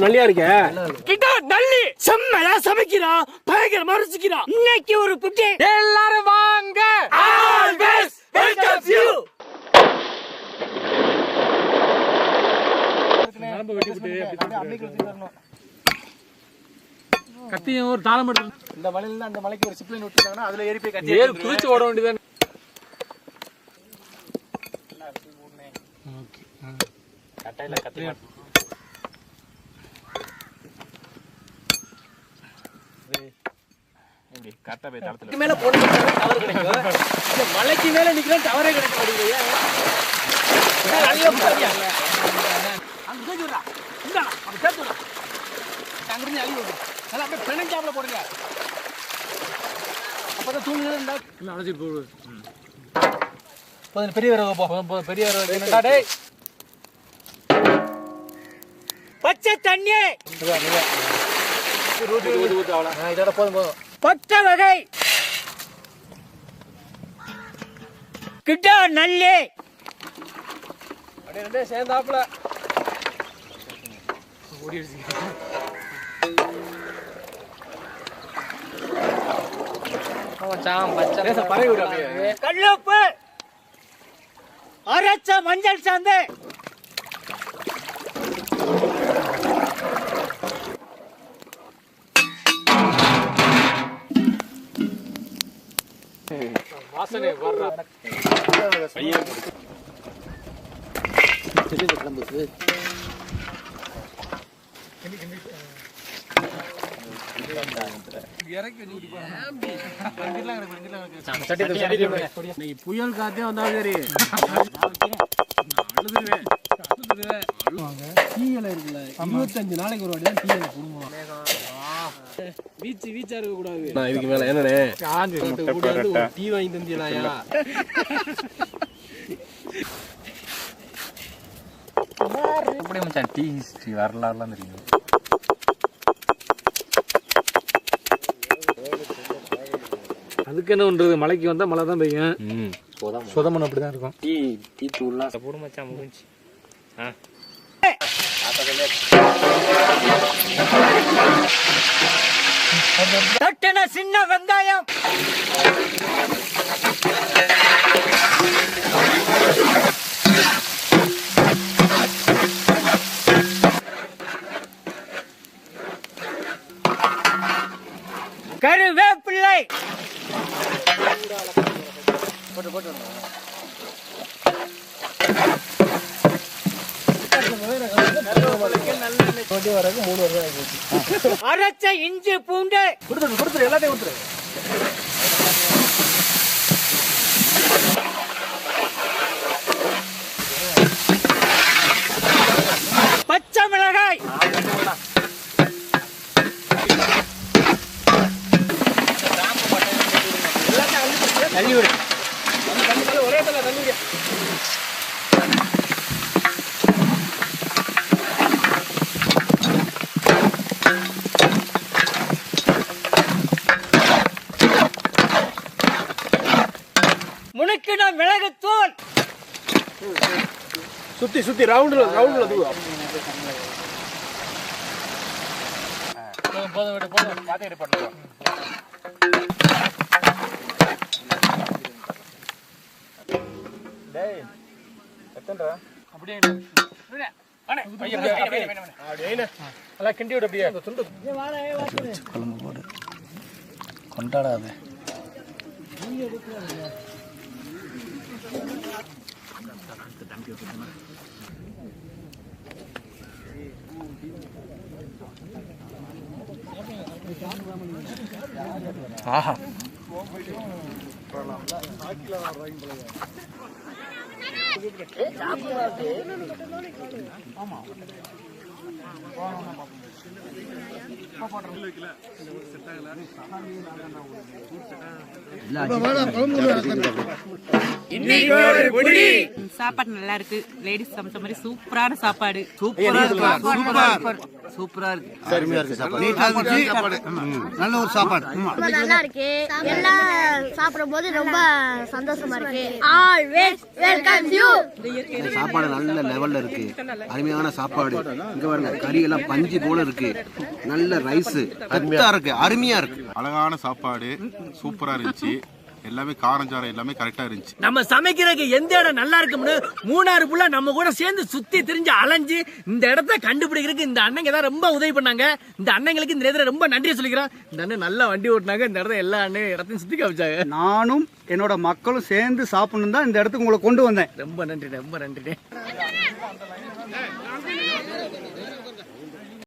நல்லியா இருக்க நல்லி செம்மையா சமைக்கிறான், பயங்கரமா ருசிக்கிறான். இன்னைக்கு ஒரு புட்டி எல்லாரும் வாங்க. கத்தியும் ஒரு தாளம் எடுத்து இந்த மலையில அந்த மலைக்கு ஒரு சிப்லைன் விட்டுட்டாங்கன்னா அதுல ஏறி போய் கத்தி ஏறி குதிச்சு ஓட வேண்டியது. கட்டையில கத்தி மேல போன டவர் கிடைக்கும். மலைக்கு மேல நிக்கிற டவரே கிடைக்க மாட்டேங்குது. அங்கிருந்து அழி விடு. நல்லா அப்படியே பிணைஞ்சாப்புல போடுங்க. அப்பதான் தூங்குது இருந்தா அழைச்சிட்டு போடு. பெரிய வரவு பெரிய வரவு. பச்சை தண்ணி இதோட போதும். பச்சை வகை கிட்ட நல்லி அப்படியே ரெண்டே சேர்ந்தாப்புல ஓடிடுச்சு. கல்லுப்பு, அரைச்ச மஞ்சள் சாந்து, வாசனை வர்ற கிளம்புது. புயல் காத்தே வந்தா சரி தீயலை இருக்குல்ல, 25 நாளைக்கு ஒரு வாட்டி தான் தீயலை போடுவோம். வீச்சா இருக்க கூடாது. இதுக்கு மேல என்னண்ணே ஒரு டீ வாங்கி தந்தியலாயா? எப்படி மச்சான் டீ ஹிஸ்டரி வரலாறுலாம் தெரியும். அதுக்கு என்ன பண்றது, மலைக்கு வந்தா மழை தான் பெய்யும். சொதமன் அப்படிதான் இருக்கும். டீ தூள்லாம் போடு மச்சான் முடிஞ்சு. தட்டின சின்ன வெங்காயம், கருவேப்பிள்ளை, அரைச்ச இஞ்சி பூண்டு, கொடுத்துரு எல்லாத்தையும் கொடுத்துரு. பச்சை மிளகாய், தண்ணி விடு. ஒரே தண்ணி விடு. முனுக்கின மிளகுத்தூள் சுத்தி ரவுண்ட்ல போதும் விடு. பாத்துக்கிட்டு பண்ணுவோம். அப்படியே கிண்டி விடு. அப்படியே குழம்பு போடு, கொண்டாடாத. ஆஹா ஆமா சாப்பாடு நல்லா இருக்கு. லேடிஸ் சமைச்ச மாதிரி சூப்பரான சாப்பாடு. சூப்பரா இருக்கு. அருமையா இருக்கு சாப்பாடு. நல்ல ஒரு சாப்பாடு. நல்லா இருக்கு. எல்லாம் சாப்பிடும் போது ரொம்ப சந்தோஷமா இருக்கு. Always welcome you. சாப்பாடு நல்ல லெவல்ல இருக்கு. அருமையான சாப்பாடு. இங்க பாருங்க, கறி எல்லாம் பஞ்சு போல இருக்கு. நல்ல ரைஸ் கத்தா இருக்கு. அருமையா இருக்கு. அழகான சாப்பாடு, சூப்பரா இருந்துச்சு. எல்லாமே காரஞ்சாரம் எல்லாமே கரெக்டா இருந்துச்சு. நம்ம சமைக்கிறதுக்கு எந்த இடம் நல்லா இருக்கும்னு மூணாறு புள்ள நம்ம கூட சேர்ந்து சுத்தி திரிஞ்சு அலைஞ்சு இந்த இடத்த கண்டுபிடிக்கிறதுக்கு இந்த அண்ணங்க தான் ரொம்ப உதவி பண்ணாங்க. இந்த அண்ணங்களுக்கு இந்த இடத்துல ரொம்ப நன்றியை சொல்லிக்கிறோம். இந்த அண்ணன் நல்லா வண்டி ஓட்டினாங்க. இந்த இடத்த எல்லா அண்ணன் இடத்தையும் சுத்தி காமிச்சாங்க. நானும் என்னோட மக்களும் சேர்ந்து சாப்பிடணும் தான் இந்த இடத்துக்கு உங்களை கொண்டு வந்தேன். ரொம்ப நன்றி, ரொம்ப நன்றி.